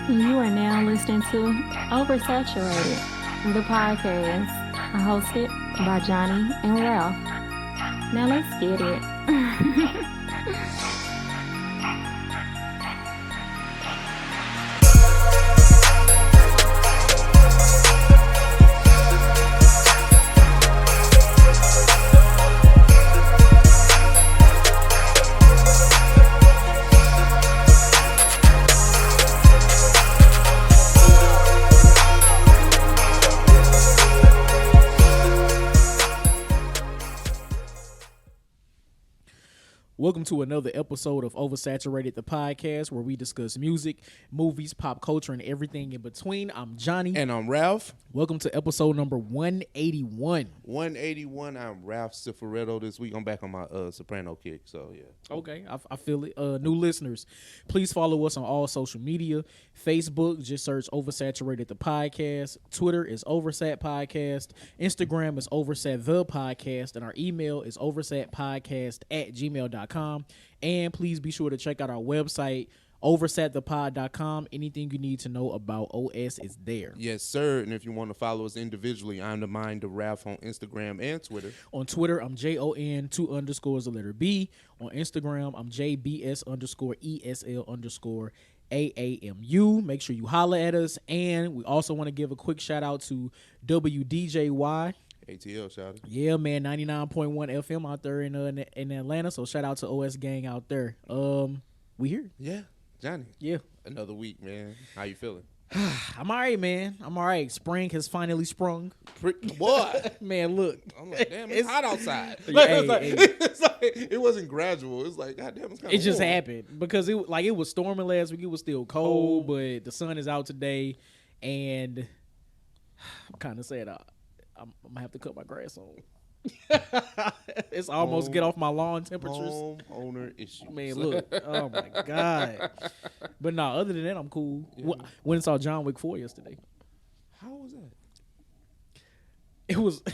You are now listening to Oversaturated, the podcast hosted by Johnnie and Ralph. Now let's get it. Welcome to another episode of Oversaturated, the podcast where we discuss music, movies, pop culture, and everything in between. I'm Johnnie. And I'm Ralph. Welcome to episode number 181. 181. I'm Ralph Cifaretto. This week I'm back on my soprano kick, so yeah. Okay, I feel it. New listeners, please follow us on all social media. Facebook, just search Oversaturated, the podcast. Twitter is Oversat Podcast. Instagram is Oversat the Podcast. And our email is oversatpodcast@gmail.com. And please be sure to check out our website, oversatthepod.com. Anything you need to know about OS is there. Yes, sir. And if you want to follow us individually, I'm the Mind of Ralph on Instagram and Twitter. On Twitter, I'm JON 2_ the letter B. On Instagram, I'm JBS_ESL_AAMU. Make sure you holler at us. And we also want to give a quick shout out to WDJY. ATL, shout out. Yeah, man, 99.1 FM out there in Atlanta. So shout out to OS Gang out there. We here. Yeah, Johnny. Yeah. Another week, man. How you feeling? I'm all right, man. I'm all right. Spring has finally sprung. What? Man, look. I'm like, damn, it's hot outside. Hey. It's like, it wasn't gradual. It's like, goddamn, it's kind of It just happened because it was storming last week. It was still cold, but the sun is out today, and I'm kind of sad. I'm gonna have to cut my grass on. It's almost get off my lawn temperatures. Homeowner issues. Man, look. Oh my god. But no, other than that, I'm cool. Yeah. Went and saw John Wick 4 yesterday. How was that? It was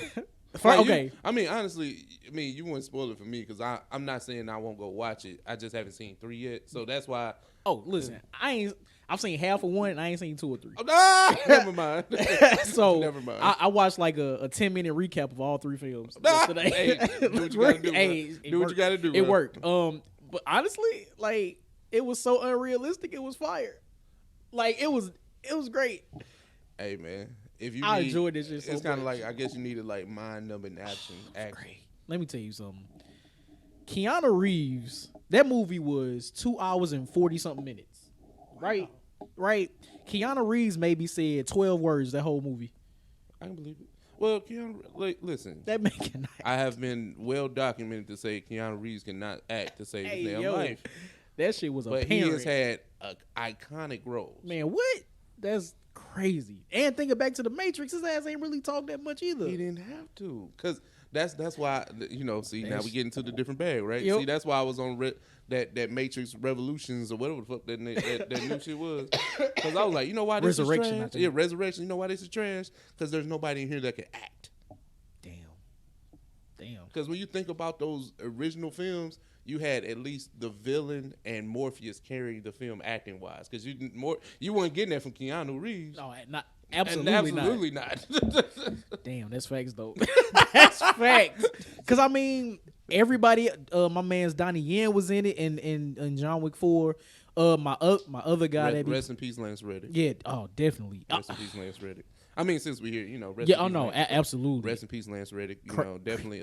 Like okay. Honestly, you wouldn't spoil it for me because I'm not saying I won't go watch it. I just haven't seen 3 yet, so that's why. Oh, listen, I've seen half of 1 and I ain't seen 2 or 3. Oh, never mind. So never mind. I watched like a 10-minute recap of all 3 films yesterday. Hey, do what you gotta do. Hey, do what you gotta do. It bro. worked. But honestly, like it was so unrealistic. It was fire. Like it was great. Hey man, I enjoyed this shit so it's kind of much. like I guess you needed like mind-numbing action. Great. Let me tell you something. Keanu Reeves, that movie was 2 hours and 40 something minutes. Right? Keanu Reeves maybe said 12 words that whole movie. I can believe it. Well, Keanu, listen. That man cannot. I have been well documented to say Keanu Reeves cannot act to save his damn life. That shit was But apparent. he has had iconic roles. Man, what? That's crazy. And thinking back to the Matrix, his ass ain't really talked that much either. He didn't have to, because that's why See, now we get into the different bag, right? Yep. See, that's why I was on that Matrix Revolutions or whatever the fuck that new shit was. Because I was like, you know why this Resurrection, is I trash? think. Yeah, Resurrection. You know why this is trash? Because there's nobody in here that can act. Damn. Because when you think about those original films, you had at least the villain and Morpheus carrying the film acting wise. Because you weren't getting that from Keanu Reeves. No, not And absolutely not. Damn, that's facts though. That's facts. Because everybody, my man's Donnie Yen was in it, and John Wick 4. My other guy Rest in peace, Lance Reddick. Yeah. Oh, definitely. Rest in peace, Lance Reddick. Since we're here, rest Yeah. in Oh peace, no. Lance. Absolutely. Rest in peace, Lance Reddick. Definitely.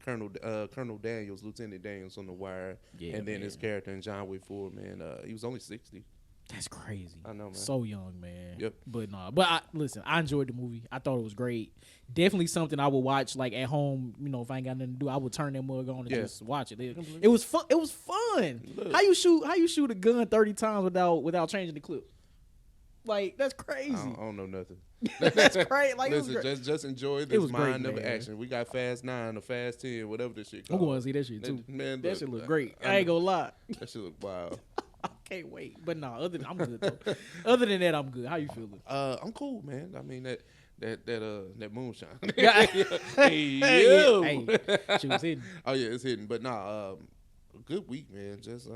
Colonel Daniels, Lieutenant Daniels on The Wire, Yeah, and then man. his character in John Wick 4. Man, he was only 60. That's crazy. I know, man. So young, man. Yep. But listen, I enjoyed the movie. I thought it was great. Definitely something I would watch like at home. If I ain't got nothing to do, I would turn that mug on and just watch it. It was fun. It was fun. Look. How you shoot a gun 30 times without changing the clip? Like that's crazy. I don't know nothing. That's crazy. Like it was Listen, great. just enjoy It this was great, mind of man. action. We got Fast 9 or Fast 10, whatever this shit I'm called. going to see that shit too. Man, That look, shit look great. I ain't gonna lie. That shit look wild. I can't wait. But no, I'm good though. Other than that, I'm good. How you feeling? I'm cool, man. That moonshine. Yeah. Hey, yo. Hey, she was hitting. Oh yeah, it's hidden. But nah, a good week, man. Just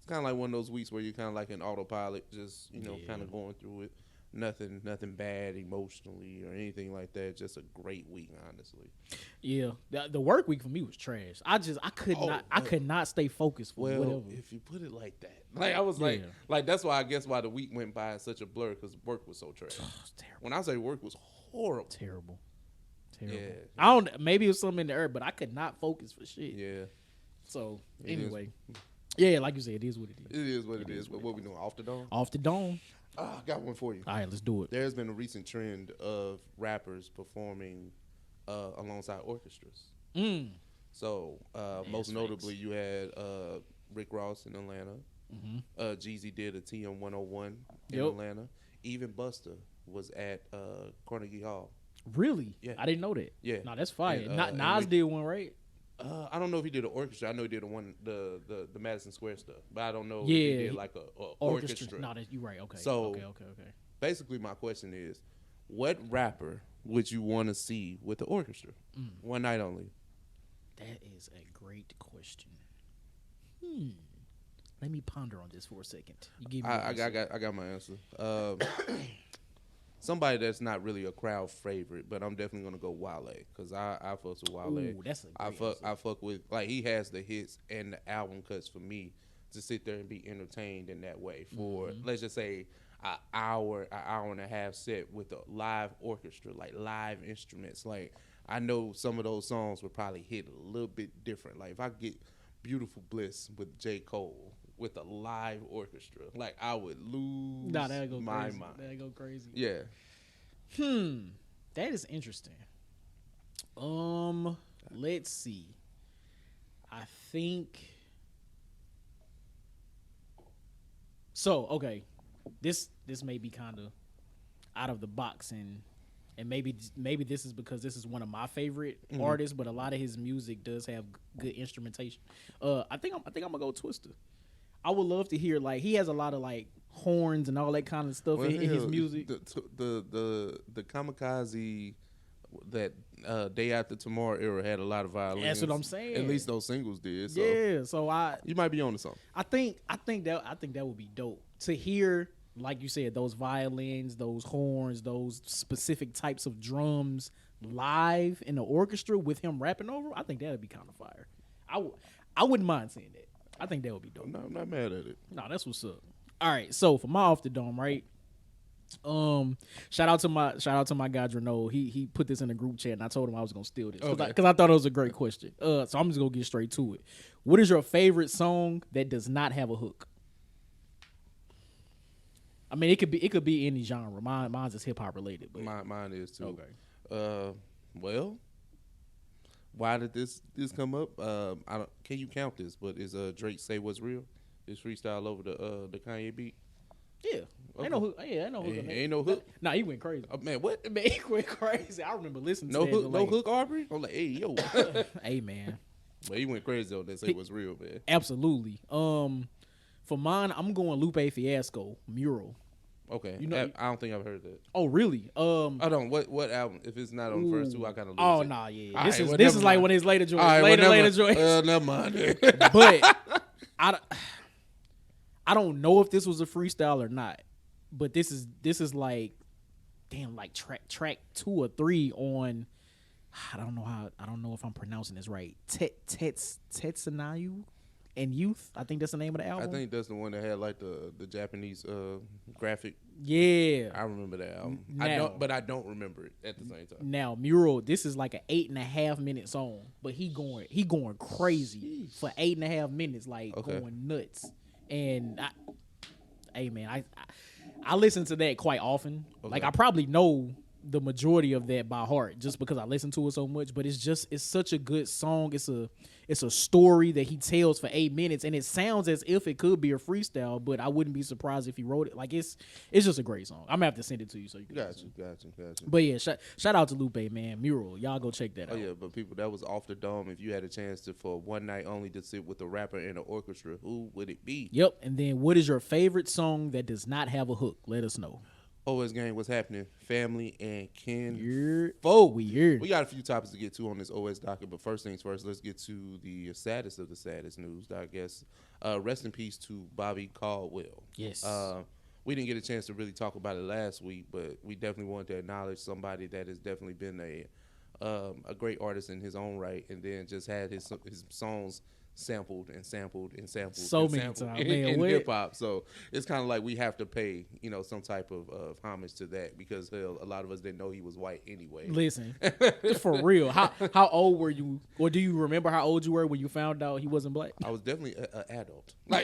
It's kind of like one of those weeks where you're kind of like in autopilot, just kind of going through it. Nothing bad emotionally or anything like that. Just a great week, honestly. Yeah, the work week for me was trash. I could not stay focused for whatever. If you put it like that, like I was like that's why I guess why the week went by in such a blur because work was so trash. Terrible. When I say work was horrible, Terrible. Yeah. I don't. Maybe it was something in the air, but I could not focus for shit. Yeah. So anyway, yeah, like you said, it is what it is. It is what it is. But what we doing off the dome? Off the dome. I got one for you. All right, let's do it. There's been a recent trend of rappers performing alongside orchestras. So most notably, you had Rick Ross in Atlanta. Jeezy did a TM101 in Atlanta. Even Busta was at Carnegie Hall. Really? Yeah. I didn't know that. Yeah. No, that's fire. And, Nas did one, right? I don't know if he did an orchestra. I know he did the Madison Square stuff, but I don't know if he did like a orchestra. No, you're right. Okay. So okay. basically, my question is, what rapper would you want to see with the orchestra? One night only. That is a great question. Let me ponder on this for a second. You give me I got my answer. Somebody that's not really a crowd favorite, but I'm definitely gonna go Wale because I fuck with Wale. Ooh, that's a great I fuck with, like, he has the hits and the album cuts for me to sit there and be entertained in that way for let's just say an hour and a half set with a live orchestra, like live instruments. Like, I know some of those songs would probably hit a little bit different. Like if I get Beautiful Bliss with J. Cole with a live orchestra, like I would lose my mind. That'd go crazy. Yeah. That is interesting. Let's see. I think so. Okay, this may be kind of out of the box, and maybe this is because this is one of my favorite artists, but a lot of his music does have good instrumentation. I think I'm gonna go Twista. I would love to hear, like, he has a lot of like horns and all that kind of stuff in his music. The Kamikaze, that Day After Tomorrow era had a lot of violins. That's what I'm saying. At least those singles did. So yeah, so you might be on to something. I think that would be dope to hear, like you said, those violins, those horns, those specific types of drums live in the orchestra with him rapping over. I think that'd be kind of fire. I wouldn't mind seeing that. I think that would be dope. No, I'm not mad at it. No, that's what's up. All right, so for my off the dome, right? Shout out to my guy Drano. He put this in the group chat, and I told him I was gonna steal this because I thought it was a great question. So I'm just gonna get straight to it. What is your favorite song that does not have a hook? I mean, it could be any genre. Mine's is hip hop related. But mine is too. Okay. Well, why did this come up? Can you count this? But is Drake Say What's Real? His freestyle over the Kanye beat. Yeah. Okay. Ain't no hook. Yeah, ain't no hook. Ain't no hook. Nah, he went crazy. Man, what? Man, he went crazy. I remember listening to no that. hook. No hook, Aubrey. I'm like, hey, yo. Hey, man. But he went crazy on that. Say What's Real, man. Absolutely. For mine, I'm going Lupe Fiasco, Mural. Okay. You know, I don't think I've heard that. Oh, really? I don't. What album? If it's not on the first two, I kind of lose Oh, it. nah, yeah. All This right, is well, this never is like mind. one of his later joints. All right, Later joints. Never mind. But I don't know if this was a freestyle or not. But this is like, damn, like track 2 or 3 on. I don't know if I'm pronouncing this right. Tetsanayu and Youth. I think that's the name of the album. I think that's the one that had like the Japanese graphic. Yeah, I remember that album. Now, I don't remember it at the same time. Now, Mural, this is like an 8.5 minute song, but he going crazy for 8.5 minutes, like going nuts. And hey man, I listen to that quite often. Okay. Like I probably know the majority of that by heart just because I listen to it so much, but it's such a good song. It's a story that he tells for 8 minutes, and it sounds as if it could be a freestyle, but I wouldn't be surprised if he wrote it. Like it's just a great song. I'm gonna have to send it to you so you can Got you. But yeah, shout out to Lupe, man. Mural, y'all go check that out. Oh yeah, but people, that was off the dome. If you had a chance to, for one night only, to sit with a rapper and an orchestra, who would it be? Yep. And then what is your favorite song that does not have a hook? Let us know. OS Gang, what's happening? Family and kin. We got a few topics to get to on this OS docket, but first things first, let's get to the saddest of the saddest news, I guess. Rest in peace to Bobby Caldwell. Yes. We didn't get a chance to really talk about it last week, but we definitely wanted to acknowledge somebody that has definitely been a great artist in his own right, and then just had his songs sampled So and many sampled times, in man. What? hip hop. So it's kind of like we have to pay, some type of homage to that, because hell, a lot of us didn't know he was white anyway. Listen, for real. How old were you, or do you remember how old you were when you found out he wasn't black? I was definitely an adult. Like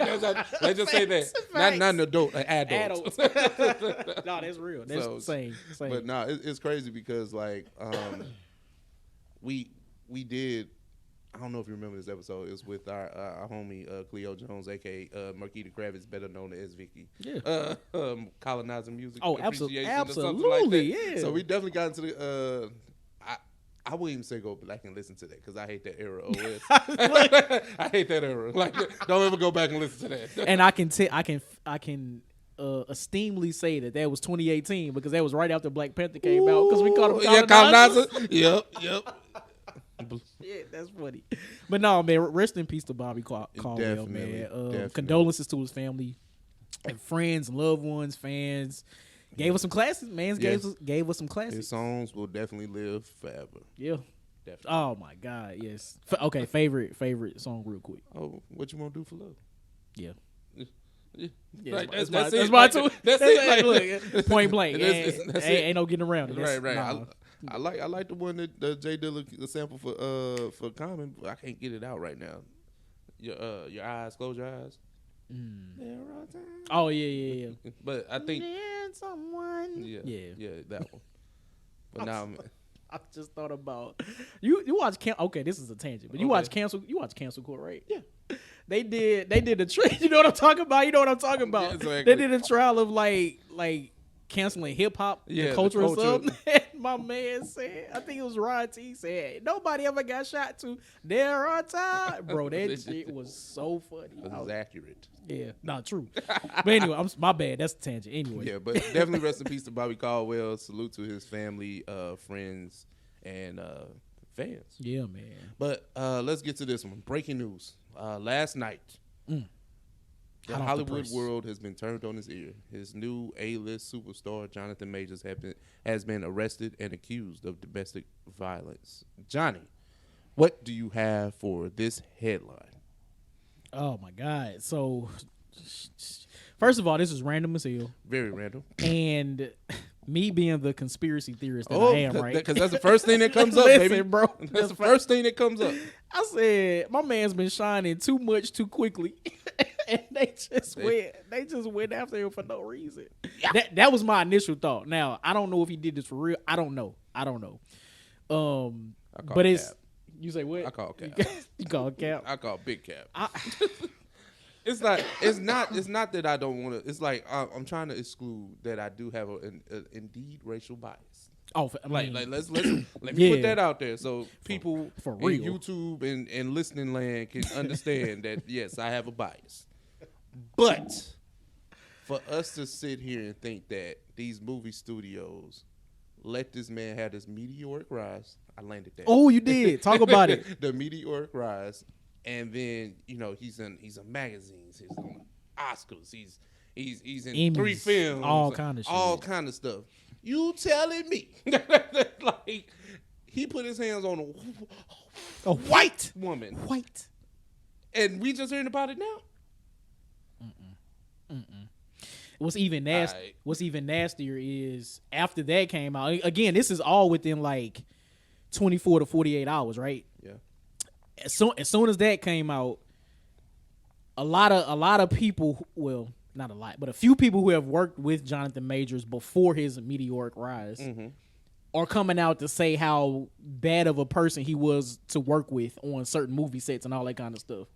let's just say that, not an adult, an adult. No, that's real. That's So, same. But no, it's crazy because like we did. I don't know if you remember this episode. It was with our homie Cleo Jones, aka Marquita Kravitz, better known as Vicky. Yeah. Colonizing music. Oh, appreciation absolutely. or something like that. Yeah. So we definitely got into the. I wouldn't even say go back and listen to that because I hate that era. I hate that era. Like, don't ever go back and listen to that. And I can esteemably say that was 2018 because that was right after Black Panther came out because we called him Colonizer. Yep. Yeah, that's funny. But no, man, rest in peace to Bobby Caldwell, man. Definitely. Condolences to his family and friends, loved ones, fans. Gave us some classics, man. Yes. Gave us some classics. His songs will definitely live forever. Yeah. Definitely. Oh my God, yes. Okay, favorite song, real quick. Oh, what you want to do for love? Yeah. Yeah, Like, that's that's it. my two. That's it. Like, look, point blank. That's it. Ain't no getting around it. Right. Nah. I like the one that Jay Dilla the sample for Common, but I can't get it out right now. Your eyes, close your eyes. There are times. Oh yeah. But I think someone. yeah, that one. But now I just thought about you watch okay, this is a tangent, but you watch Cancel Court, right? Yeah. They did a trial. You know what I'm talking about? Yeah, exactly. They did a trial of like canceling hip hop, the culture or something. And my man said, I think it was Rod T said, nobody ever got shot to. There are times, bro. That shit was so funny. it was accurate. Yeah, not true. But anyway, my bad. That's a tangent. Anyway, Yeah, but definitely rest in peace to Bobby Caldwell. Salute to his family, friends, and fans. Yeah, man. But let's get to this one. Breaking news. Last night, the Hot off the Hollywood press. world has been turned on his ear. His new A-list superstar, Johnathan Majors, has been arrested and accused of domestic violence. Johnny, what do you have for this headline? Oh my God. So, first of all, this is random as hell, Very random. and me being the conspiracy theorist that I am, right? Because that's the first thing that comes up, Listen, baby. bro. That's the first thing that comes up. I said my man's been shining too much too quickly, and they just went after him for no reason. Yeah. That was my initial thought. Now I don't know if he did this for real. I don't know. But it's cap. you say what? I call cap. You call cap? I call big cap. I, It's not that I don't want to. It's like I'm trying to exclude that I do have an indeed racial bias. oh, Like let's let me Yeah. put that out there so people for in real. YouTube and listening land can understand that yes, I have a bias. But for us to sit here and think that these movie studios let this man have this meteoric rise, I landed that. Oh, you did. Talk about it. The meteoric rise, and then he's in magazines, he's on Oscars, he's in Emmys, 3 films, all kind of shit. all kind of stuff. You telling me like he put his hands on a white woman, White. and we just hearing about it now? What's even nasty? Aight. What's even nastier is after that came out. Again, this is all within like 24 to 48 hours, right? Yeah. As soon as that came out, a lot of people, well, not a lot, but a few people who have worked with Johnathan Majors before his meteoric rise are coming out to say how bad of a person he was to work with on certain movie sets and all that kind of stuff.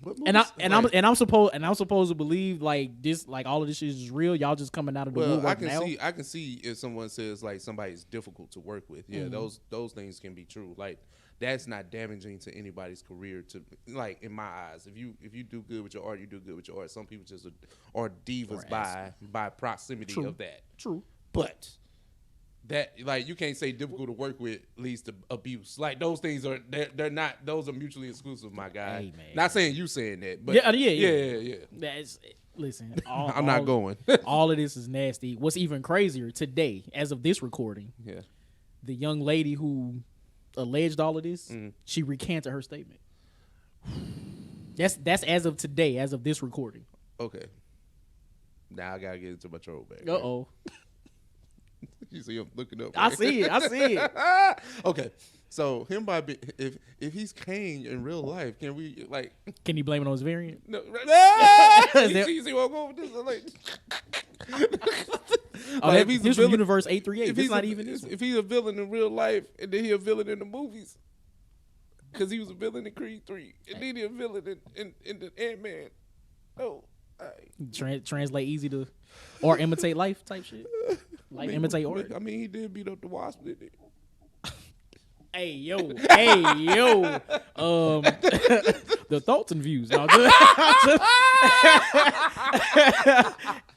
I'm supposed to believe like this, like all of this shit is real. Y'all just coming out of the woodwork now. I can see if someone says like somebody's difficult to work with. Yeah, those things can be true. Like that's not damaging to anybody's career. To like in my eyes, if you do good with your art, you do good with your art. Some people just are divas by proximity of that. True. But that like you can't say difficult to work with leads to abuse. Like those things are they're not. Those are mutually exclusive, my guy. Hey, man. Not saying you saying that, but yeah. That's listen. I'm not going. All of this is nasty. What's even crazier today, as of this recording, the young lady who alleged all of this, she recanted her statement. That's as of today, as of this recording. Okay. Now I gotta get into my troll bag. Uh-oh. You see him looking up. I see it. Okay. So him if he's Kane in real life, can we like? Can he blame it on his variant? No. You see where I'm going with this? Like, if he's this villain, universe 838. It's not even this. If he's a villain in real life and then he a villain in the movies, because he was a villain in Creed 3 and then he a villain in the Ant-Man. Oh. Translate easy to or imitate life type shit. Like imitate art. I mean, he did beat up the Wasp, didn't he? Hey yo. The thoughts and views. No,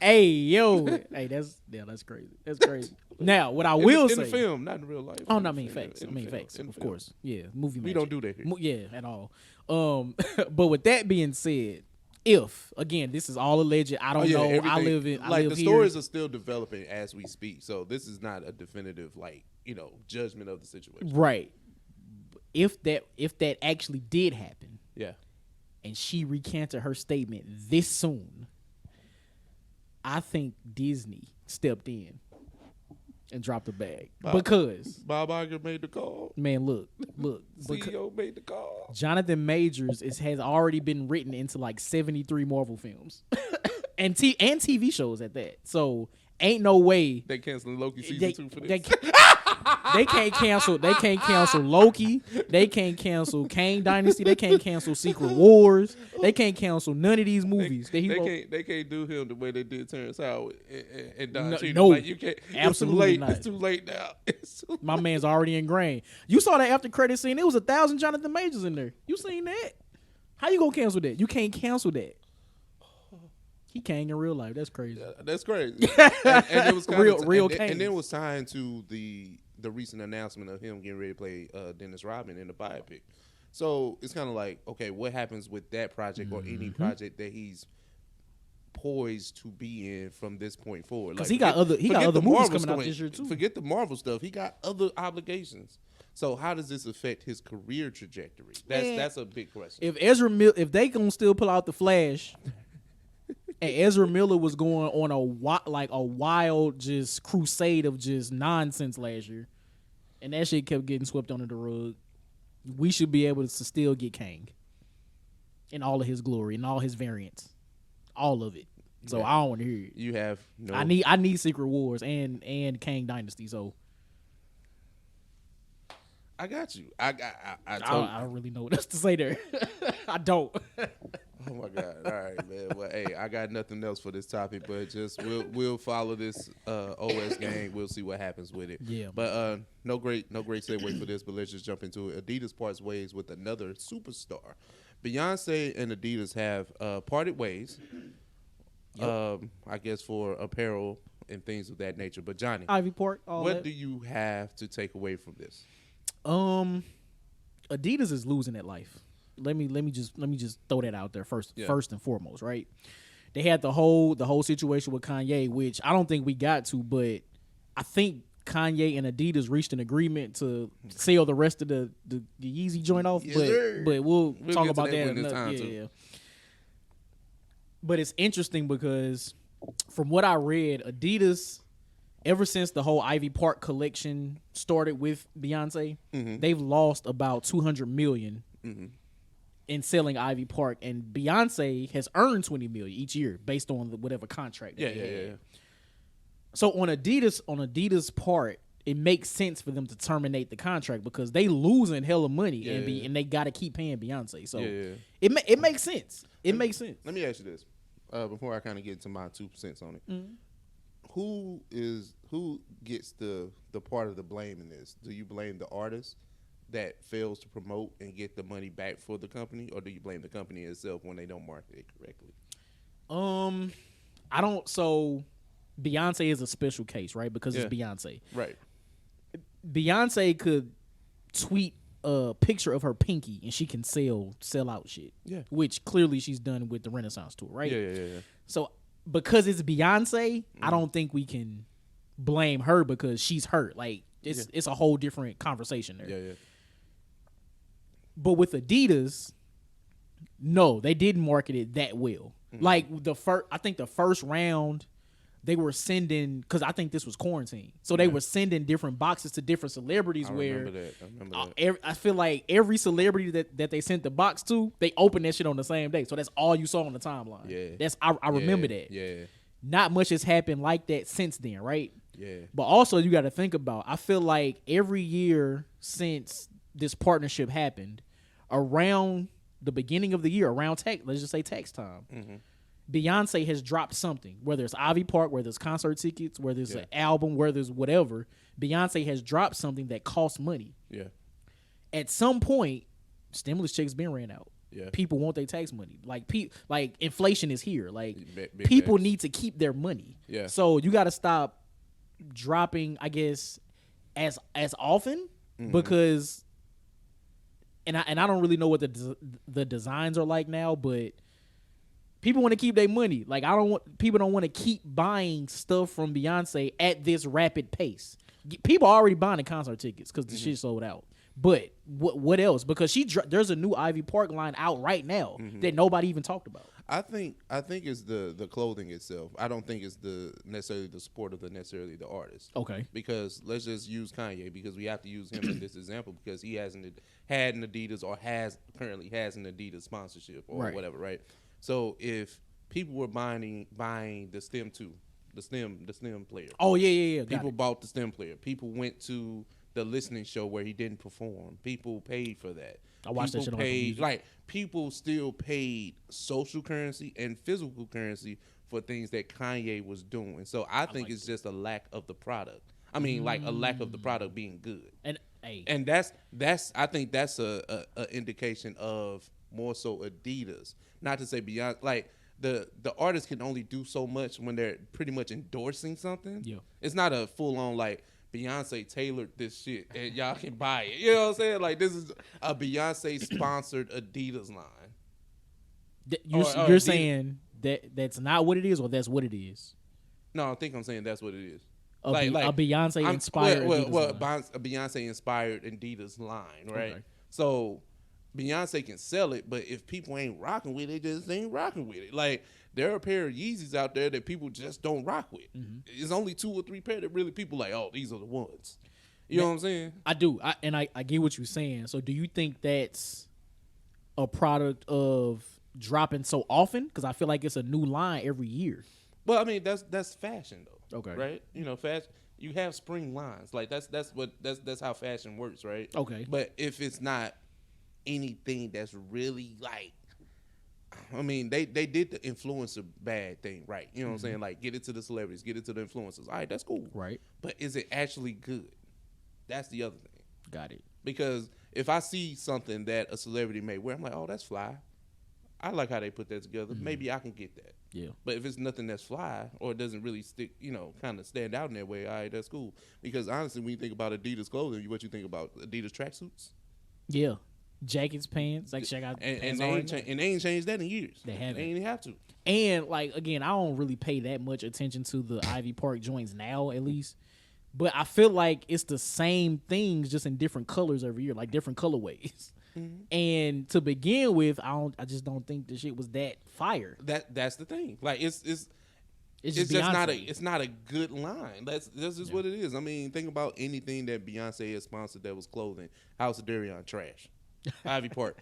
hey yo. Hey, that's crazy. That's crazy. Now, what I will say in the film, not in real life. Oh, no, I mean facts. Of course. Yeah, movie. We don't do that here. Yeah, at all. But with that being said, if again, this is all alleged. I don't know. Everything. I live in. The stories are still developing as we speak. So this is not a definitive, judgment of the situation. Right. If that actually did happen, and she recanted her statement this soon, I think Disney stepped in and dropped the bag because Bob Iger made the call. Man, look. CEO made the call. Jonathan Majors has already been written into like 73 Marvel films and TV shows at that. So ain't no way they canceling Loki season 2 for this. They can't cancel Loki. They can't cancel Kang Dynasty. They can't cancel Secret Wars. They can't cancel none of these movies. They can't do him the way they did Terrence Howard and Don Cheadle. No, like, you can't. Absolutely not. It's too late now. My man's already ingrained. You saw that after credit scene. There was 1,000 Jonathan Majors in there. You seen that? How you gonna cancel that? You can't cancel that. He Kang in real life. That's crazy. Yeah, that's crazy. and it was real Kang. And then it was signed to the recent announcement of him getting ready to play Dennis Rodman in the biopic. So it's kind of like, okay, what happens with that project or any project that he's poised to be in from this point forward? Because he got other movies coming out this year too. Forget the Marvel stuff. He got other obligations. So how does this affect his career trajectory? That's a big question. If they gonna still pull out the Flash. And Ezra Miller was going on a wild just crusade of just nonsense last year, and that shit kept getting swept under the rug. We should be able to still get Kang in all of his glory and all his variants, all of it. So I don't want to hear it. You have no. I need Secret Wars and Kang Dynasty. So I got you. I don't really know what else to say there. I don't. Oh my God! All right, man. Well, hey, I got nothing else for this topic, but just we'll follow this OS gang. We'll see what happens with it. Yeah. But no great segue for this. But let's just jump into it. Adidas parts ways with another superstar. Beyonce and Adidas have parted ways. Yep. I guess for apparel and things of that nature. But Johnny, Ivy Park. What do you have to take away from this? Adidas is losing at life. Let me just throw that out there first and foremost, right? They had the whole situation with Kanye, which I don't think we got to, but I think Kanye and Adidas reached an agreement to sell the rest of the Yeezy joint off, but we'll talk about that another time. Yeah. But it's interesting because from what I read, Adidas, ever since the whole Ivy Park collection started with Beyonce, they've lost about $200 million in selling Ivy Park, and Beyonce has earned $20 million each year based on whatever contract. Yeah. So on Adidas part, it makes sense for them to terminate the contract because they losing hella money and they got to keep paying Beyonce. So it makes sense. It makes sense. Let me ask you this before I kind of get into my 2 cents on it. Who gets the part of the blame in this? Do you blame the artist that fails to promote and get the money back for the company, or do you blame the company itself when they don't market it correctly? I don't. So Beyonce is a special case, right? Because it's Beyonce, right? Beyonce could tweet a picture of her pinky and she can sell out shit. Yeah. Which clearly she's done with the Renaissance tour, right? Yeah. So because it's Beyonce, I don't think we can blame her because she's hurt. Like it's a whole different conversation there. Yeah. But with Adidas, no, they didn't market it that well. Like I think the first round they were sending, because I think this was quarantine, so they were sending different boxes to different celebrities. I remember that. I feel like every celebrity that they sent the box to, they opened that shit on the same day. So that's all you saw on the timeline. Yeah, I remember that. Yeah, not much has happened like that since then, right? Yeah. But also you got to think about, I feel like every year since this partnership happened, around the beginning of the year, around let's just say tax time, Beyonce has dropped something, whether it's Ivy Park, whether it's concert tickets, whether it's an album, whether it's whatever. Beyonce has dropped something that costs money. Yeah. At some point, stimulus checks been ran out. Yeah. People want their tax money. Like inflation is here. Like Big people facts. need to keep their money. Yeah. So you got to stop dropping, I guess, as often because, and I don't really know what the designs are like now, but people want to keep their money. Like people don't want to keep buying stuff from Beyonce at this rapid pace. People are already buying the concert tickets because the shit sold out. But what else? Because there's a new Ivy Park line out right now that nobody even talked about. I think it's the clothing itself. I don't think it's necessarily the support of necessarily the artist. Okay. Because let's just use Kanye, because we have to use him in this example because he hasn't had an Adidas or currently has an Adidas sponsorship or whatever, right? So if people were buying the stem player. Oh yeah. People bought the stem player. People went to the listening show where he didn't perform. People paid for that. I watched that shit on Musiq. Like people still paid social currency and physical currency for things that Kanye was doing. So I think it's just a lack of the product. I mean, like a lack of the product being good. And that's I think that's a indication of more so Adidas. Not to say Beyonce, like the artist can only do so much when they're pretty much endorsing something. Yeah. It's not a full on like Beyonce tailored this shit and y'all can buy it. You know what I'm saying? Like this is a Beyonce sponsored Adidas line. You're saying that's not what it is, or that's what it is? No, I think I'm saying that's what it is. A Beyonce inspired Adidas line. A Beyonce inspired Adidas line, right? Okay. So Beyonce can sell it, but if people ain't rocking with it, just ain't rocking with it. Like there are a pair of Yeezys out there that people just don't rock with. It's only 2 or 3 pair that really people like, oh, these are the ones. You know what I'm saying? I do. I get what you're saying. So do you think that's a product of dropping so often? Because I feel like it's a new line every year. Well, I mean that's fashion though. Okay. Right? You know, fashion. You have spring lines. Like that's how fashion works, right? Okay. But if it's not anything that's really like, I mean, they did the influencer bad thing, right? You know what I'm saying? Like, get it to the celebrities, get it to the influencers. All right, that's cool. Right. But is it actually good? That's the other thing. Got it. Because if I see something that a celebrity may wear, I'm like, oh, that's fly. I like how they put that together. Maybe I can get that. Yeah. But if it's nothing that's fly or it doesn't really stick, kind of stand out in that way, all right, that's cool. Because honestly, when you think about Adidas clothing, what you think about Adidas tracksuits? Yeah. Jackets, pants, like check out and they ain't changed that in years. They haven't. They ain't have to. And like again, I don't really pay that much attention to the Ivy Park joints now, at least. But I feel like it's the same things, just in different colors every year, like different colorways. And to begin with, I just don't think the shit was that fire. That's the thing. Like it's just not a good line. That's just what it is. I mean, think about anything that Beyonce has sponsored that was clothing. House of Darion, trash. Ivy Park,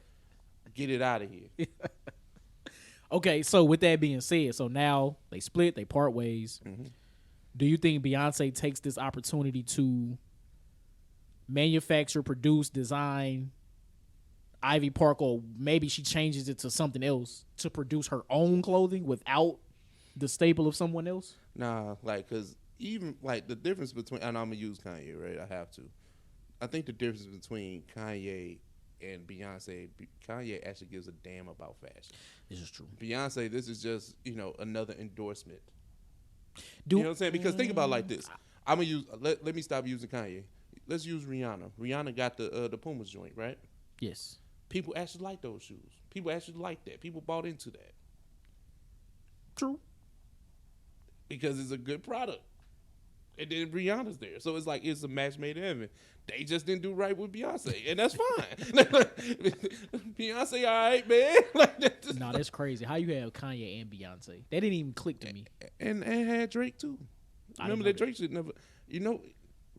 get it out of here. Okay, so with that being said, so now they split, they part ways. Do you think Beyonce takes this opportunity to manufacture, produce, design Ivy Park, or maybe she changes it to something else to produce her own clothing without the staple of someone else? Nah, like, because even like the difference between, and I'm gonna use Kanye, right? I have to. I think the difference between Kanye and Beyonce, Kanye actually gives a damn about fashion. This is true. Beyonce, this is just, another endorsement. You know what I'm saying? Because think about it like this. I'm gonna use. Let me stop using Kanye. let's use Rihanna. Rihanna got the Pumas joint, right? Yes. People actually like those shoes. People actually like that. People bought into that True. because it's a good product. And then Rihanna's there. So it's like it's a match made in heaven. They just didn't do right with Beyonce. And that's fine. Beyonce, all right, man. No, that's crazy. How you have Kanye and Beyonce? They didn't even click to me. And had Drake, too. Remember that Drake shit never,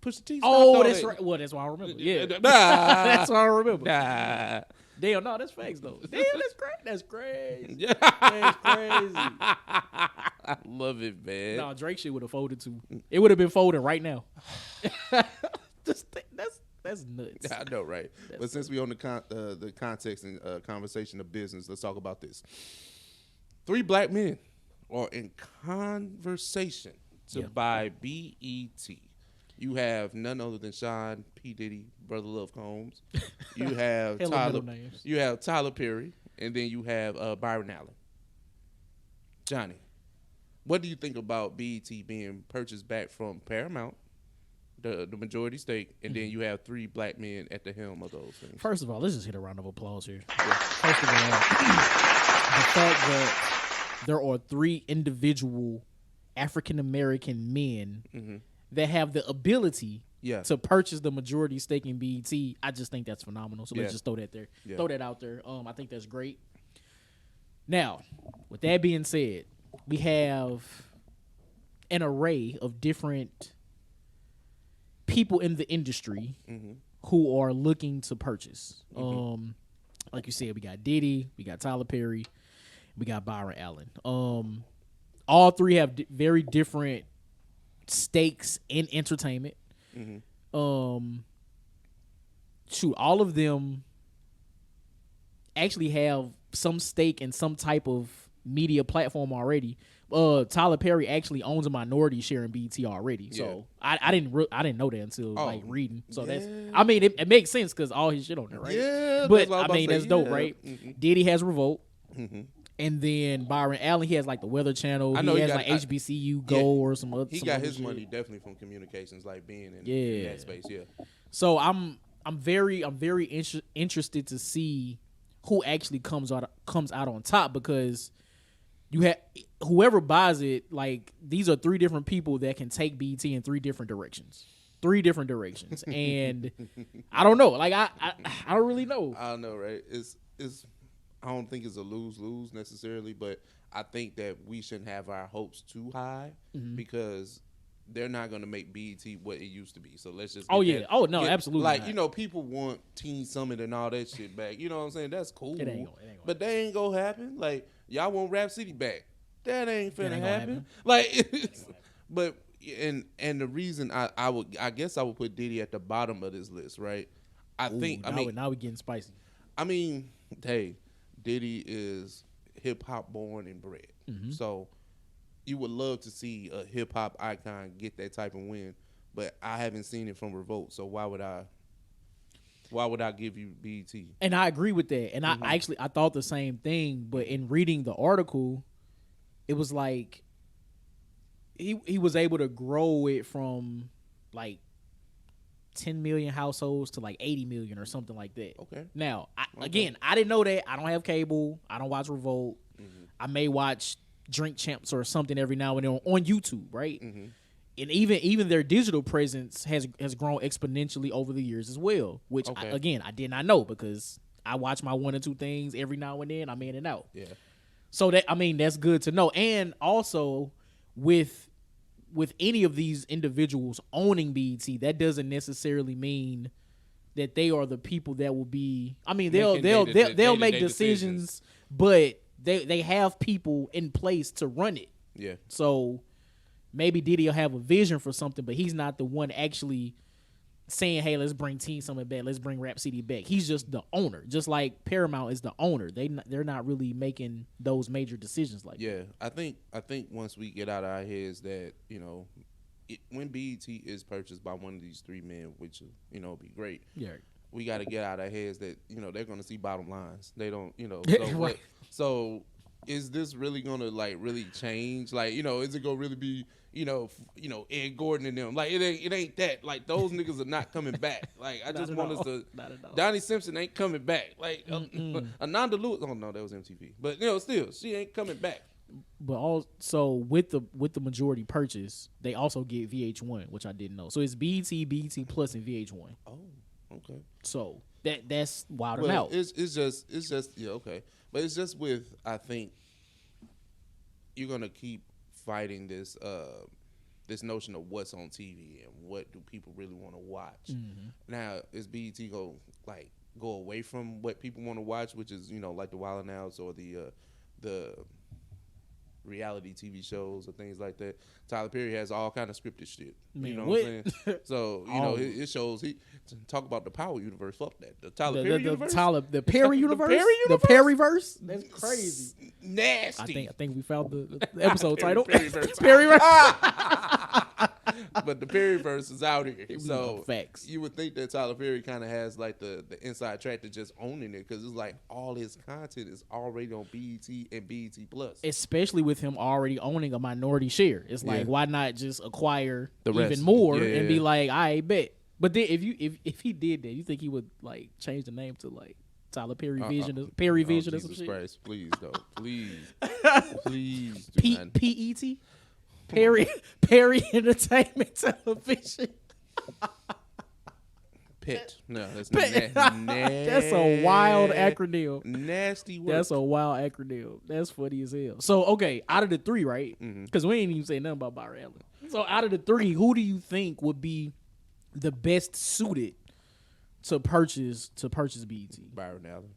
Push the T. Oh, that's right. Well, that's why I remember. Yeah. That's why I remember. Nah. Damn, no, that's facts, though. Damn, that's great. That's crazy. Yeah. That's crazy. I love it, man. No, Drake shit would have folded too. It would have been folding right now. That's nuts. I know, right? But since we on the context and conversation of business, let's talk about this. 3 black men are in conversation to buy BET. You have none other than Sean P. Diddy, Brother Love Combs. You have Tyler Perry, and then you have Byron Allen. Johnny, what do you think about BET being purchased back from Paramount, the majority stake, and then you have 3 black men at the helm of those things? First of all, let's just hit a round of applause here. Yeah. First of all, the fact that there are 3 individual African American men that have the ability to purchase the majority stake in BET, I just think that's phenomenal. So let's just throw that there. Yeah. Throw that out there. I think that's great. Now, with that being said, we have an array of different people in the industry who are looking to purchase. Like you said, we got Diddy, we got Tyler Perry, we got Byron Allen. All 3 have very different stakes in entertainment. All of them actually have some stake in some type of media platform already. Tyler Perry actually owns a minority share in BET already, so I didn't know that until reading. So that's, I mean, it makes sense because all his shit on there, right? Yeah, but I mean that's dope, right? Diddy has Revolt, and then Byron Allen, he has like the Weather Channel. He has like HBCU Go or some other. He got his money definitely from communications, like being in that space. Yeah. So I'm very interested to see who actually comes out on top, because you have whoever buys it, like these are 3 different people that can take BET in 3 different directions. And I don't know. Like I don't really know. I don't know, right? It's I don't think it's a lose-lose necessarily, but I think that we shouldn't have our hopes too high because they're not going to make BET what it used to be. So let's just absolutely. Like, not. People want Teen Summit and all that shit back. You know what I'm saying? That's cool. It ain't gonna but that ain't going to happen. Like, y'all want Rap City back. That ain't finna happen. Like, but and the reason I guess I would put Diddy at the bottom of this list, right? Now we getting spicy. I mean, hey, Diddy is hip hop born and bred, so you would love to see a hip hop icon get that type of win, but I haven't seen it from Revolt, so why would I give you BET? And I agree with that, and I thought the same thing, but in reading the article, it was like he was able to grow it from like 10 million households to like 80 million or something like that. Okay. Now, again, I didn't know that. I don't have cable. I don't watch Revolt. I may watch Drink Champs or something every now and then on YouTube, right? And even their digital presence has grown exponentially over the years as well, which I did not know, because I watch my 1 or 2 things every now and then. I'm in and out. Yeah. So that's good to know. And also with any of these individuals owning BET, that doesn't necessarily mean that they are the people that will be. I mean, they'll make decisions, but they have people in place to run it. Yeah. So maybe Diddy will have a vision for something, but he's not the one actually saying, "Hey, let's bring Teen Summit back. Let's bring Rap City back." He's just the owner, just like Paramount is the owner. They're not really making those major decisions like that. Yeah, I think once we get out of our heads that when BET is purchased by one of these 3 men, which be great. Yeah. We got to get out of our heads that they're going to see bottom lines. They don't Right. So is this really gonna like really change? Like, is it gonna really be, Ed Gordon and them? Like, it ain't that. Like, those niggas are not coming back. Like, I just want us to. Not at all. Donnie Simpson ain't coming back. Like, Ananda Lewis. Oh no, that was MTV. But still, she ain't coming back. But also with the majority purchase, they also get VH1, which I didn't know. So it's BET Plus, and VH1. Oh, okay. So that's wild Well, out. it's just yeah, okay. But it's just with, I think you're gonna keep fighting this this notion of what's on TV and what do people really want to watch. Now, is BET go away from what people want to watch, which is like the Wild 'N Outs or the reality TV shows or things like that. Tyler Perry has all kind of scripted shit. Man, what I'm saying? So it shows he talk about the Power universe. Fuck that. The Tyler Perry universe. The Perry universe. The Perryverse. That's crazy. Nasty. I think we found the episode title. Perryverse. But the Perryverse is out here. So facts. You would think that Tyler Perry kind of has like the inside track to just owning it, because it's like all his content is already on BET and BET Plus. Especially with him already owning a minority share. It's like, why not just acquire the even rest. more and be like, I bet. But then if he did that, you think he would like change the name to like Tyler PerryVision, PerryVision or some Jesus shit? Christ, please don't. Please do not. PET? Perry Entertainment Television. PET. No, that's Pet. nasty. That's a wild acronym. Nasty work. That's a wild acronym. That's funny as hell. So, okay, out of the three, right? Because we ain't even say nothing about Byron Allen. So, out of the three, who do you think would be the best suited to purchase BET? Byron Allen.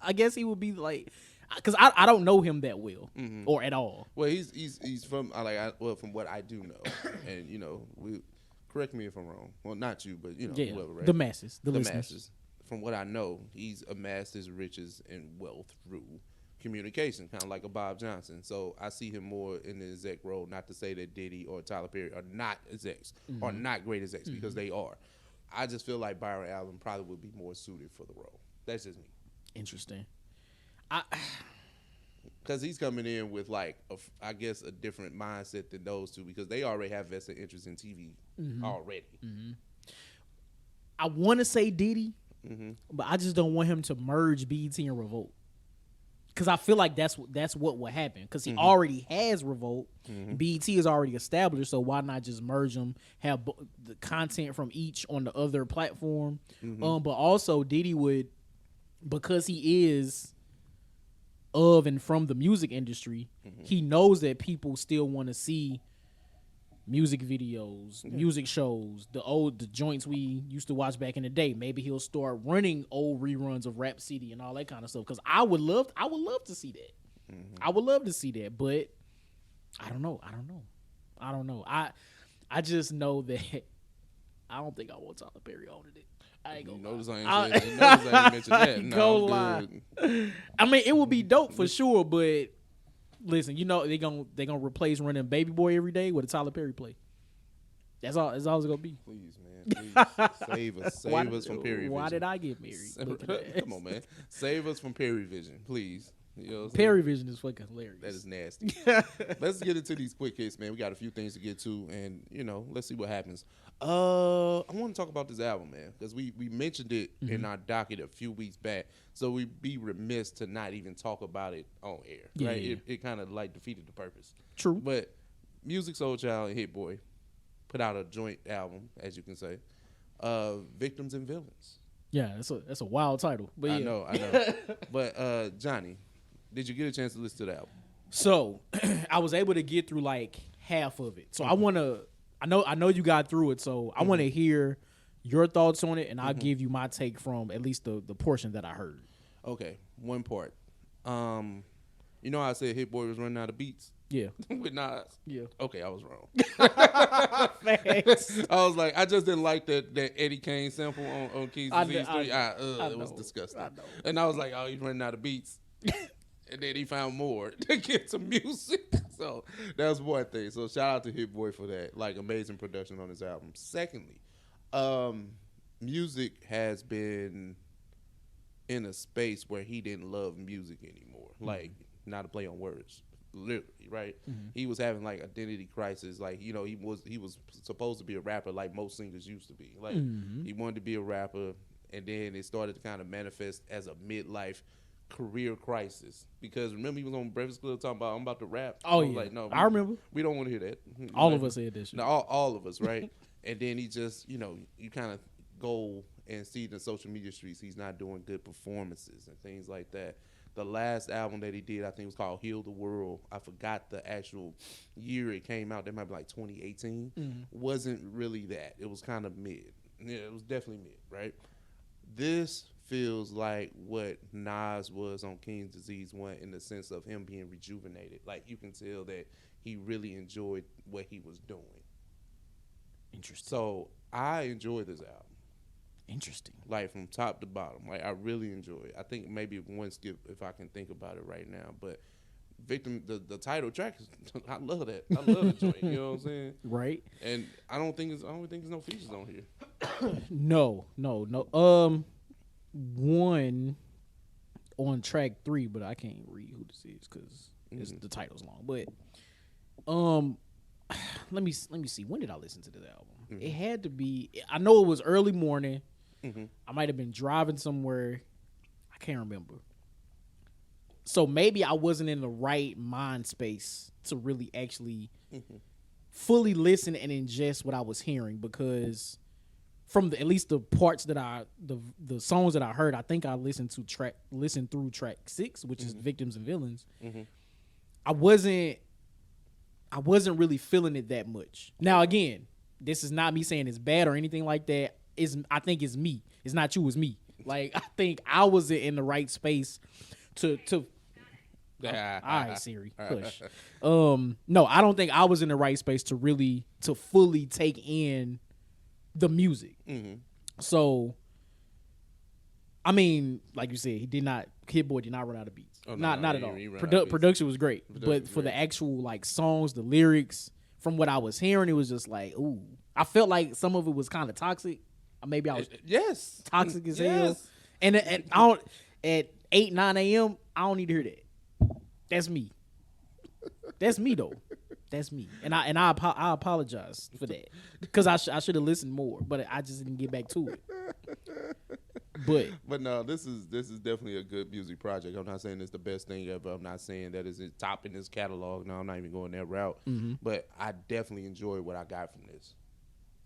I guess he would be like, because I don't know him that well or at all. Well, he's from from what I do know, and we correct me if I'm wrong. Well, not you, but whoever, right? The masses, the listeners. masses. From what I know, he's amassed his riches and wealth through communication, kind of like a Bob Johnson. So I see him more in the exec role. Not to say that Diddy or Tyler Perry are not execs or not great execs, because they are. I just feel like Byron Allen probably would be more suited for the role. That's just me. Interesting. Because he's coming in with I guess a different mindset than those two, because they already have vested interest in TV already. I want to say Diddy, but I just don't want him to merge BET and Revolt, because I feel like that's what will happen, because he already has Revolt. BET is already established, so why not just merge them, have the content from each on the other platform. But also Diddy would, because he is of and from the music industry, he knows that people still want to see music videos, music shows, the joints we used to watch back in the day. Maybe he'll start running old reruns of Rap City and all that kind of stuff, because I would love to see that. I would love to see that, but I don't know. I just know that I don't think I want Tyler Perry owning it. I ain't gonna lie. I ain't mentioned that. I ain't gonna lie. I mean, it would be dope for sure, but listen, they gonna replace running Baby Boy every day with a Tyler Perry play. That's all it's gonna be. Please, man. Please. Save us from PerryVision. Why did I get married? Come on, man. Save us from PerryVision, please. PerryVision is fucking hilarious. That is nasty. Let's get into these quick hits, man. We got a few things to get to, and let's see what happens. I want to talk about this album, man, because we mentioned it in our docket a few weeks back, so we'd be remiss to not even talk about it on air. Yeah, right? yeah. It kind of defeated the purpose. True. But Musiq Soulchild and Hit Boy put out a joint album, as you can say, Victims and Villains. Yeah, that's a wild title. But I know. But Johnny, did you get a chance to listen to the album? So I was able to get through like half of it. So I know you got through it. So I want to hear your thoughts on it, and I'll give you my take from at least the portion that I heard. Okay, one part. How I said Hit Boy was running out of beats? Yeah. With Nas? Yeah. Okay, I was wrong. Thanks. I was like, I just didn't like that Eddie Kane sample on Keys to Disease 3. It was disgusting. I know. And I was like, oh, he's running out of beats. And then he found more to get some music. So that was one thing. So shout out to Hit Boy for that. Amazing production on his album. Secondly, Musiq has been in a space where he didn't love music anymore. Like, not to play on words, literally, right? He was having like identity crisis. Like, you know, he was supposed to be a rapper like most singers used to be. Like, he wanted to be a rapper, and then it started to kind of manifest as a midlife career crisis. Because remember, he was on Breakfast Club talking about, I'm about to rap. Oh, I was yeah. like, no, I remember. We don't want to hear that. All of us said this shit. No, all of us, right? And then he just, you know, you kind of go and see the social media streets. He's not doing good performances and things like that. The last album that he did, I think, was called Heal the World. I forgot the actual year it came out. That might be like 2018. Wasn't really that. It was kind of mid. Yeah, it was definitely mid, right? This feels like what Nas was on King's Disease 1 in the sense of him being rejuvenated. Like, you can tell that he really enjoyed what he was doing. Interesting. So I enjoy this album. Interesting. Like, from top to bottom. Like, I really enjoy it. I think maybe one skip if I can think about it right now. But Victim, the title track, I love that. I love the joint. You know what I'm saying? Right. And I don't think there's no features on here. No. One on track 3, but I can't read who this is because the title's long. But let me see. When did I listen to this album? It had to be. I know it was early morning. I might have been driving somewhere. I can't remember. So maybe I wasn't in the right mind space to really actually fully listen and ingest what I was hearing, because from at least the parts that the songs that I heard, I think I listened through track 6, which is Victims and Villains. I wasn't really feeling it that much. Now, again, this is not me saying it's bad or anything like that. I think it's me. It's not you, it's me. Like, I think I was in the right space to all right, Siri, push. No, I don't think I was in the right space to fully take in the music. So, I mean, like you said, Hit Boy did not run out of beats. Oh, not at all. Production was great, but for the actual like songs, the lyrics, from what I was hearing, it was just like, ooh. I felt like some of it was kind of toxic. Maybe I was toxic as hell. And I don't, at 8, 9 a.m., I don't need to hear that. That's me. That's me though. That's me. And I apologize for that, because I should have listened more, but I just didn't get back to it. But no, this is definitely a good music project. I'm not saying it's the best thing ever. I'm not saying that it's top in this catalog. No, I'm not even going that route. But I definitely enjoy what I got from this.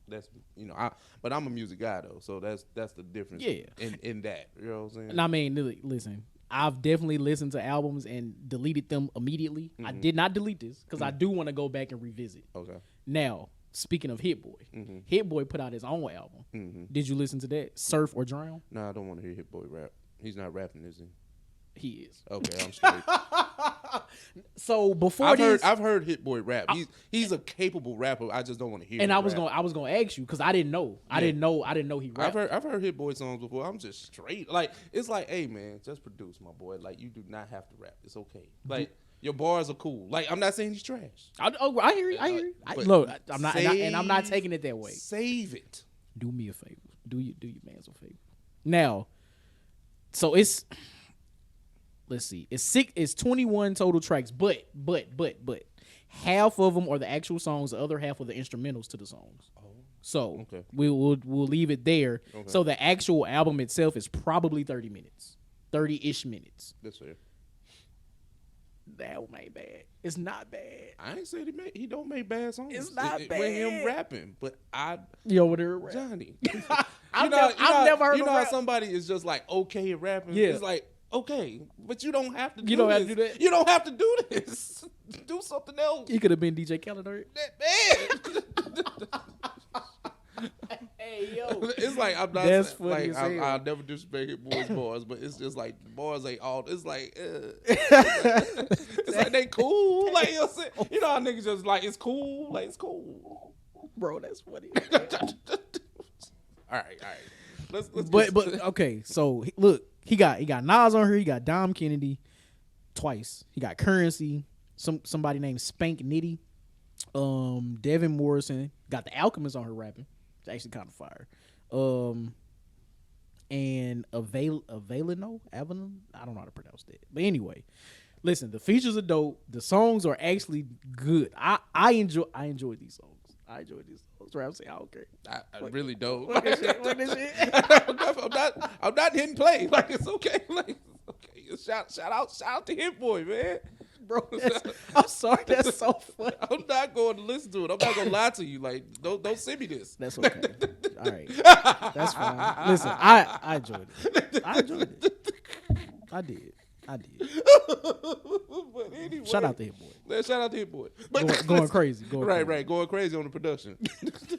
That's, you know, but I'm a music guy though, so that's the difference. Yeah. In that, you know what I'm saying? And I mean, listen, I've definitely listened to albums and deleted them immediately. I did not delete this because I do want to go back and revisit. Okay. Now, speaking of Hit Boy, Hit Boy put out his own album. Did you listen to that? Surf or Drown? No, I don't want to hear Hit Boy rap. He's not rapping, is he? He is. Okay, I'm straight. So before I've heard Hit Boy rap. He's a capable rapper. I just don't want to hear. And I was gonna ask you because I didn't know. Yeah. I didn't know he rapped. I've heard Hit Boy songs before. I'm just straight. Like, it's like, hey man, just produce, my boy. Like, you do not have to rap. It's okay. Like, your bars are cool. Like, I'm not saying he's trash. I hear you. Look, I'm not, and I'm not taking it that way. Save it. Do me a favor. Do your man's a favor. Now, so it's. Let's see. It's 21 total tracks, but half of them are the actual songs. The other half are the instrumentals to the songs. Oh, so okay. We'll leave it there. Okay. So the actual album itself is probably 30 minutes, 30-ish minutes. That's fair. That album ain't bad. It's not bad. I ain't said he don't make bad songs. It's not bad. With him rapping, but Johnny. I've never heard. You know how somebody is just like okay at rapping. Yeah. It's like. Okay, but you don't have to do this. You don't have to do that? You don't have to do this. Do something else. You could have been DJ Khaled. Man. Hey, yo. It's like, I'm not. That's funny as hell. I'll never disrespect Hit Boy's bars, but it's just like, the bars ain't all. It's like, it's like they cool. Like, you know how niggas just like, it's cool. Like, it's cool. Bro, that's funny. All right. Let's but okay, so look. He got Nas on here. He got Dom Kennedy twice. He got Currency. Somebody named Spank Nitti. Devin Morrison. Got the Alchemist on her rapping. It's actually kind of fire. and Avelino. I don't know how to pronounce that. But anyway, listen, the features are dope. The songs are actually good. I enjoy these songs. I enjoy these songs. Ramsey, I don't care. I really don't. Look at shit. Look at shit. I'm not hitting play. Like it's okay. Like it's okay. Shout out to Hit Boy, man. Bro, I'm sorry. That's so funny. I'm not going to listen to it. I'm not going to lie to you. Like don't send me this. That's okay. All right. That's fine. Listen, I enjoyed it. I enjoyed it. I did. But anyway, Shout out to Hit Boy. Shout out to Hit Boy. Going crazy. Right. Going crazy on the production.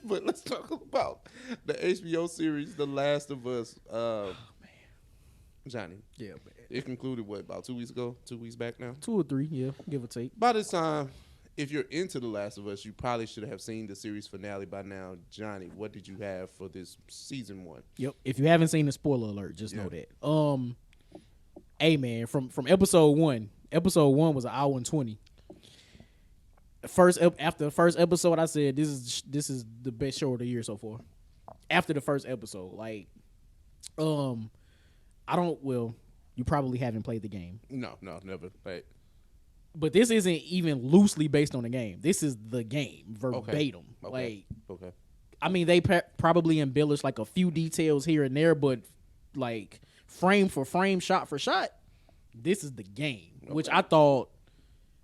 But let's talk about the HBO series, The Last of Us. Man. Johnny. Yeah, man. It concluded, about 2 weeks ago? 2 weeks back now? 2 or 3, yeah, give or take. By this time, if you're into The Last of Us, you probably should have seen the series finale by now. Johnny, what did you have for this season 1? Yep. If you haven't seen the spoiler alert, just know that. Hey man, from episode 1 was an hour and 20. After the first episode, I said this is the best show of the year so far. After the first episode, like, you probably haven't played the game. No, never. Right. But this isn't even loosely based on the game. This is the game verbatim. Okay. I mean, they probably embellished like a few details here and there, but like frame for frame, shot for shot, this is the game, which I thought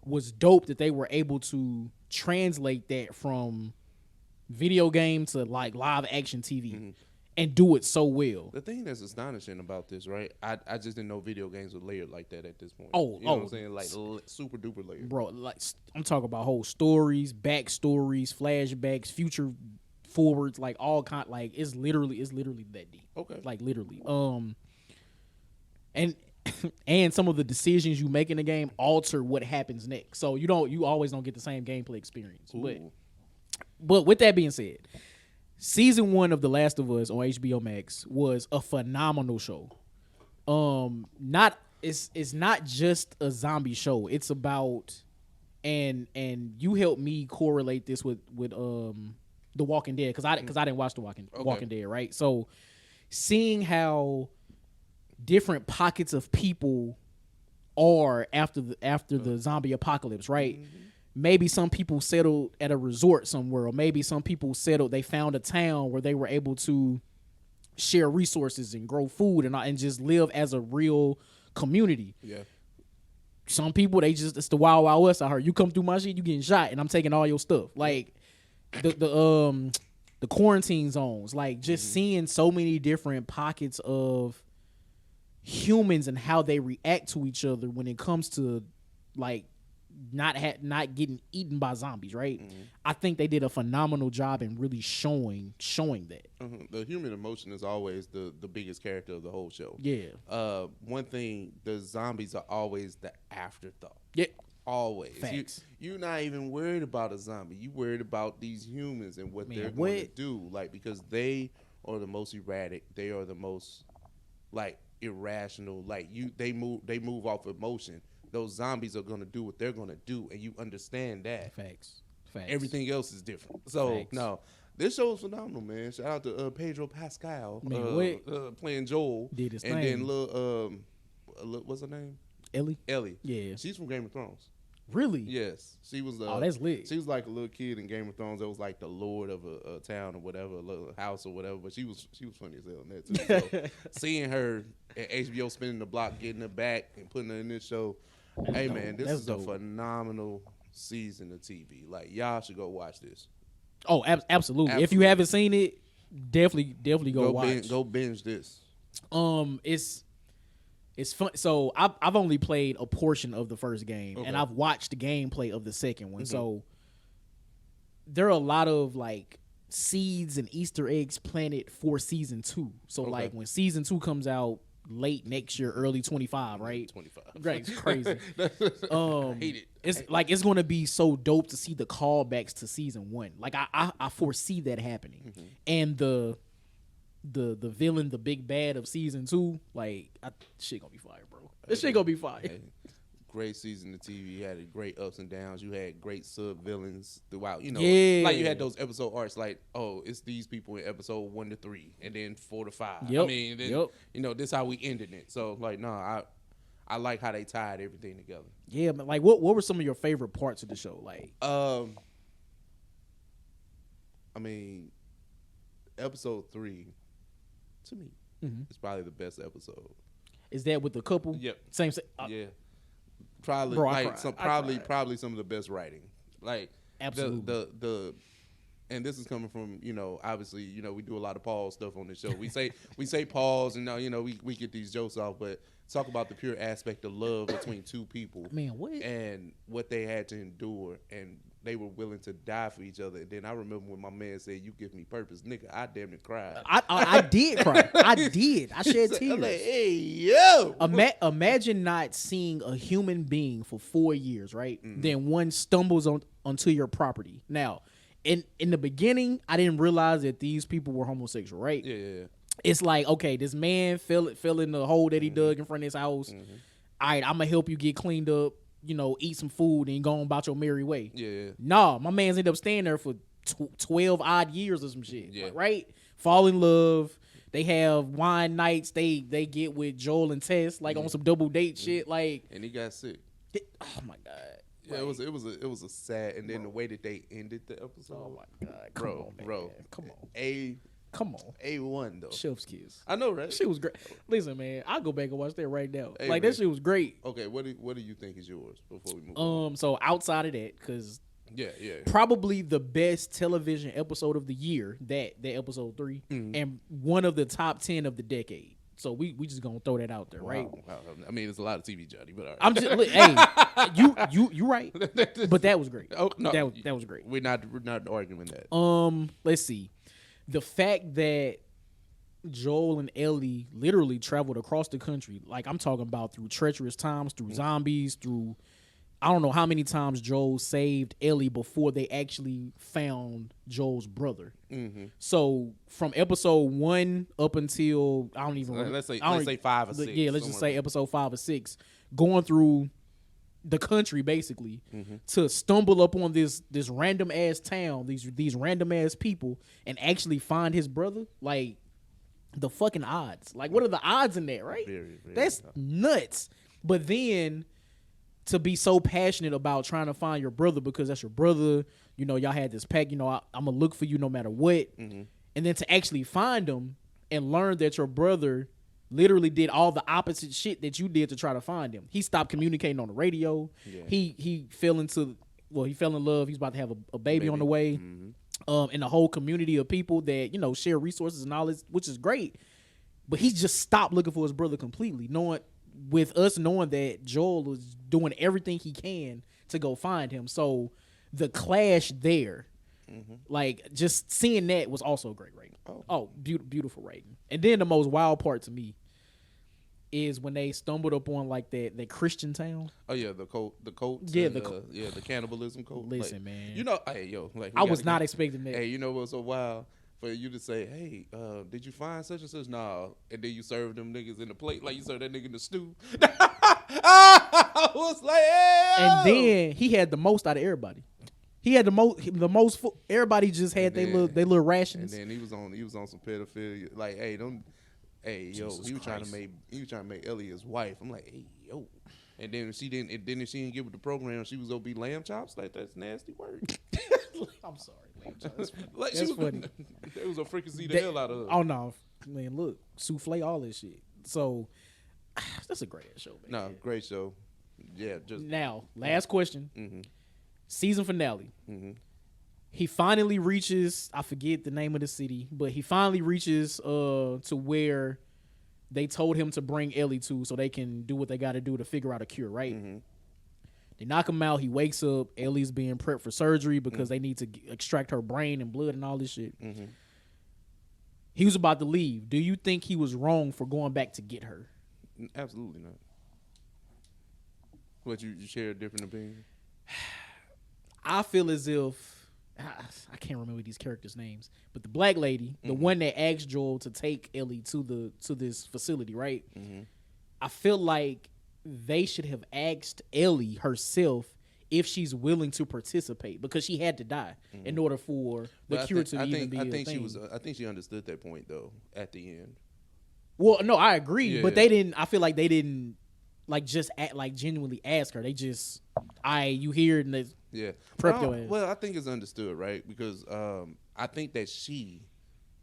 was dope that they were able to translate that from video game to like live action TV and do it so well. The thing that's astonishing about this, right? I just didn't know video games were layered like that at this point. You know what I'm saying? Like super duper layered. Bro, like I'm talking about whole stories, backstories, flashbacks, future forwards, like all kind, like it's literally that deep. Okay. Like literally. And some of the decisions you make in the game alter what happens next. So you always don't get the same gameplay experience. Ooh. But with that being said, season 1 of The Last of Us on HBO Max was a phenomenal show. It's not just a zombie show. It's about and you helped me correlate this with The Walking Dead because I didn't watch The Walking Dead, right? So seeing how different pockets of people are after the zombie apocalypse, right? Mm-hmm. Maybe some people settled at a resort somewhere, or maybe some people they found a town where they were able to share resources and grow food and just live as a real community. Yeah. Some people, it's the Wild Wild West. I heard you come through my shit, you getting shot, and I'm taking all your stuff. Like the quarantine zones, like just seeing so many different pockets of humans and how they react to each other when it comes to like not getting eaten by zombies, right? I think they did a phenomenal job in really showing that. The human emotion is always the biggest character of the whole show. Yeah. One thing, the zombies are always the afterthought. Yeah. Always. Facts. You're not even worried about a zombie. You worried about these humans and what they're going to do. Like, because they are the most erratic. They are the most like irrational. Like they move off emotion. Those zombies are going to do what they're going to do, and you understand that. Facts. Everything else is different. So, no, this show is phenomenal, man. Shout out to Pedro Pascal playing Joel. Did his and thing. Then what's her name? Ellie. Yeah. She's from Game of Thrones. Really? Yes. She was. That's lit. She was like a little kid in Game of Thrones that was like the lord of a town or whatever, a little house or whatever. But she was funny as hell in that too. So, seeing her at HBO spinning the block, getting her back, and putting her in this show. Hey man, this is dope. A phenomenal season of TV. Like y'all should go watch this. Oh, absolutely. If you haven't seen it, definitely go watch. Go binge this. It's fun. So I've only played a portion of the first game, and I've watched the gameplay of the second one. So there are a lot of like seeds and Easter eggs planted for season 2. So like when season 2 comes out late next year, early 25, right? 25. Right, it's crazy. I hate it. It's going to be so dope to see the callbacks to season 1. Like I foresee that happening, and the villain, the big bad of season 2, like shit gonna be fire, bro. This shit gonna be fire. great season of TV. You had great ups and downs. You had great sub villains throughout. You know, Yeah. like you had those episode arcs. Like, oh, it's these people in episode 1 to 3, and then 4 to 5. Yep. I mean, then, you know, this how we ended it. So like, no, I like how they tied everything together. Yeah, but like, what were some of your favorite parts of the show? Like, I mean, episode 3 to me is probably the best episode. is that with the couple? Yep. Same. Yeah. Probably Bro, I like cried. some I cried. probably some of the best writing. Like Absolutely. the and this is coming from, you know, obviously, you know, we do a lot of pause stuff on this show. We say pause and you know, we get these jokes off, but talk about the pure aspect of love between two people. Man, what? And what they had to endure, and they were willing to die for each other. And then I remember when my man said, "You give me purpose," nigga, I damn near cried. I did cry. I did. I shed tears. I'm like, hey, yo. Imagine not seeing a human being for 4 years, right? Mm-hmm. Then one stumbles onto your property. Now, in the beginning, I didn't realize that these people were homosexual, right? Yeah. It's like, okay, this man fell in the hole that he dug in front of his house. Mm-hmm. All right, I'm gonna help you get cleaned up, you know, eat some food and go on about your merry way. Yeah. Nah, my man's ended up staying there for 12 odd years or some shit. Yeah. Right? Fall in love. They have wine nights. They get with Joel and Tess like on some double date shit. Like, And he got sick. oh my god. Yeah, it was a sad, and then the way that they ended the episode. Oh my god. Come on, man. Bro. Come on. Come on. A1 though. Chef's kiss. I know, right? Shit was great. Listen, man, I'll go back and watch that right now. Hey, like man. that shit was great. Okay, what do you think is yours before we move on? So outside of that, because Yeah. probably the best television episode of the year, that episode 3, and one of the top 10 of the decade. So we just gonna throw that out there, right? Wow. I mean, there's a lot of TV, Johnny, but all right. I'm just hey, you right, but that was great. Oh, no, that was great. We're not arguing that. Let's see, the fact that Joel and Ellie literally traveled across the country, like I'm talking about through treacherous times, through zombies, through I don't know how many times Joel saved Ellie before they actually found Joel's brother. Mm-hmm. So from episode 1 up until I don't even let's say 5 or 6. Yeah, let's just say episode 5 or 6, going through the country basically to stumble up on this random ass town, these random ass people, and actually find his brother. Like, the fucking odds. Like, what are the odds in that, right? Very, very That's nuts. But then to be so passionate about trying to find your brother because that's your brother, you know, y'all had this pact, you know, I'm gonna look for you no matter what. And then to actually find him and learn that your brother literally did all the opposite shit that you did to try to find him. He stopped communicating on the radio. Yeah. He fell in love. He's about to have a baby on the way. And the whole community of people that, you know, share resources and all this, which is great. But he just stopped looking for his brother completely, knowing that Joel was doing everything he can to go find him. So the clash there, like, just seeing that was also great writing. Beautiful writing. And then the most wild part to me is when they stumbled upon like that Christian town. Oh yeah, the cult. Yeah, the cannibalism cult. Listen, like, man. You know, hey yo, like I was not expecting that. Hey, you know what's so wild? For you to say, hey, did you find such and such? Nah. And then you serve them niggas in the plate like you serve that nigga in the stew. I was like, hey. And then he had the most out of everybody. He had the most. Everybody just had their little rations. And then he was on some pedophilia. Like, hey, don't. Hey, yo, he was trying to make Ellie his wife. I'm like, hey, yo. And then if she didn't get with the program, she was gonna be lamb chops. Like, that's nasty work. I'm sorry, lamb chops. Like, that's funny. It was a freaking see the hell out of her. Oh no, man! Look, souffle, all this shit. So that's a great show, man. No, great show. Yeah, just now. Last question. Season finale. He finally reaches, I forget the name of the city, but he finally reaches to where they told him to bring Ellie to so they can do what they got to do to figure out a cure, right? They knock him out. He wakes up. Ellie's being prepped for surgery because they need to extract her brain and blood and all this shit. He was about to leave. Do you think he was wrong for going back to get her? Absolutely not. What, you share a different opinion? I feel as if I can't remember these characters' names, but the black lady, the one that asked Joel to take Ellie to this facility, right? I feel like they should have asked Ellie herself if she's willing to participate, because she had to die in order for the cure to even be a thing. I think she understood that point though at the end. Well, no, I agree, but Yeah. they didn't. I feel like they didn't like just genuinely ask her. They just, you hear it and they Yeah. prep your ass. Well, I think it's understood, right? Because I think that she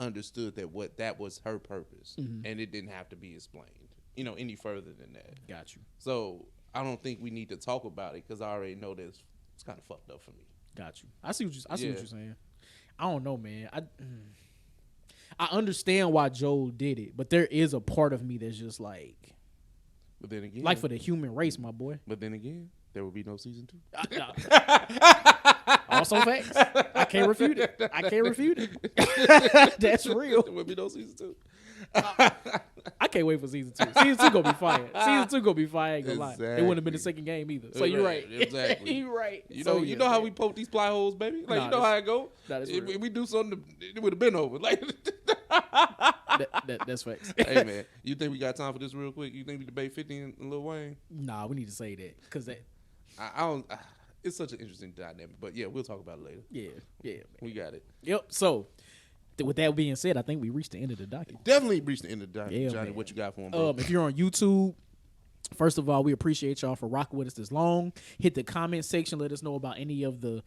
understood that that was her purpose, and it didn't have to be explained, any further than that. Got you. So I don't think we need to talk about it because I already know that it's kind of fucked up for me. Got you. I see what Yeah. you're saying. I don't know, man. I understand why Joel did it, but there is a part of me that's just like But then again, for the human race, my boy. But then again, there will be no season 2. Also facts. I can't refute it. That's real. There will be no season 2. I can't wait for season 2. Season 2 gonna be fire. Season 2 gonna be fire. I ain't gonna lie. It wouldn't have been the second game either. So you're right. Exactly. You're right. You So, know, yeah, how man. we poke these ply holes, baby. Like, Nah, you know how it go. that's If real. we do something, it would have been over. Like, That's facts. hey man, you think we got time for this real quick? You think we debate 50 and Lil Wayne? Nah, we need to say that because that. I don't. It's such an interesting dynamic, but yeah, we'll talk about it later. Yeah. Man. We got it. Yep. So, with that being said, I think we reached the end of the document. Definitely reached the end of the document, Yeah, Johnny. man. What you got for him, bro? If you're on YouTube, first of all, we appreciate y'all for rocking with us this long. Hit the comment section. Let us know about any of the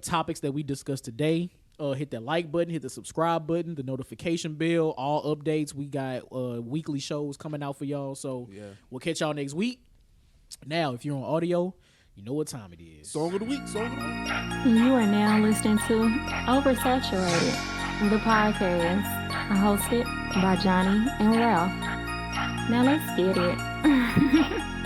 topics that we discussed today. Hit that like button, hit the subscribe button, the notification bell, all updates. We got weekly shows coming out for y'all. So Yeah. we'll catch y'all next week. Now, if you're on audio, you know what time it is. Song of the week. You are now listening to Oversaturated, the podcast hosted by Johnnie and Ralph. Now let's get it.